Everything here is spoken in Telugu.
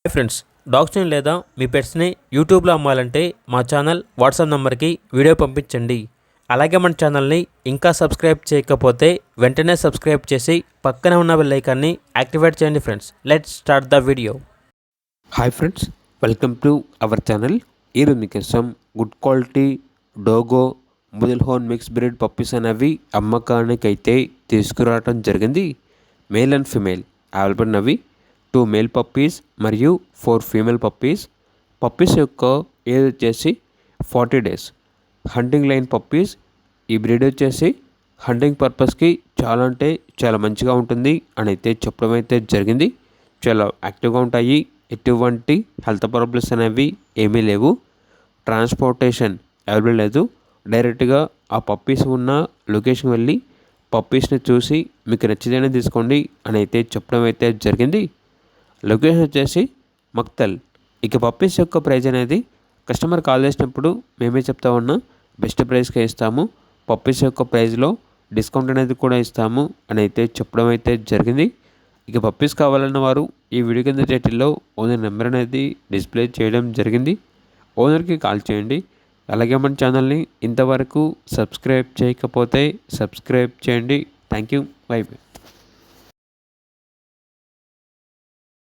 హాయ్ ఫ్రెండ్స్, డాగ్స్ని లేదా మీ పెట్స్ని యూట్యూబ్లో అమ్మాలంటే మా ఛానల్ వాట్సాప్ నెంబర్కి వీడియో పంపించండి. అలాగే మన ఛానల్ని ఇంకా సబ్స్క్రైబ్ చేయకపోతే వెంటనే సబ్స్క్రైబ్ చేసి పక్కనే ఉన్న బెల్ ఐకాన్ని యాక్టివేట్ చేయండి. Friends, let's start the video. Hi friends, welcome to our channel. ఈరోజు మీకోసం గుడ్ క్వాలిటీ డోగో Mudhol hound mix breed puppies అనేవి అమ్మకానికి అయితే తీసుకురావడం జరిగింది. మేల్ అండ్ ఫీమేల్ అవైలబుల్ ఉన్నవి. 2 మేల్ పప్పీస్ మరియు 4 ఫీమేల్ పప్పీస్. పప్పీస్ యొక్క ఏజ్ వచ్చేసి 40 days. Hunting line puppies. ఈ బ్రీడ్ వచ్చేసి హంటింగ్ పర్పస్కి చాలా అంటే చాలా మంచిగా ఉంటుంది అని అయితే చెప్పడం అయితే జరిగింది. చాలా యాక్టివ్గా ఉంటాయి. ఎటువంటి హెల్త్ ప్రాబ్లమ్స్ అనేవి ఏమీ లేవు. ట్రాన్స్పోర్టేషన్ అవైలబుల్ లేదు. డైరెక్ట్గా ఆ పప్పీస్ ఉన్న లొకేషన్కి వెళ్ళి పప్పీస్ని చూసి మీకు నచ్చితేనే తీసుకోండి అని అయితే చెప్పడం అయితే జరిగింది. లొకేషన్ వచ్చేసి మక్తల్. ఇక పప్పీస్ యొక్క ప్రైజ్ అనేది కస్టమర్ కాల్ చేసినప్పుడు మేమే చెప్తా ఉన్నా బెస్ట్ ప్రైస్కే ఇస్తాము. పప్పీస్ యొక్క ప్రైజ్లో డిస్కౌంట్ అనేది కూడా ఇస్తాము అని అయితే చెప్పడం అయితే జరిగింది. ఇక పప్పీస్ కావాలన్న వారు ఈ వీడియో కింద టైటిల్లో ఓనర్ నెంబర్ అనేది డిస్ప్లే చేయడం జరిగింది. ఓనర్కి కాల్ చేయండి. అలాగే మన ఛానల్ని ఇంతవరకు సబ్స్క్రైబ్ చేయకపోతే సబ్స్క్రైబ్ చేయండి. Thank you. By by.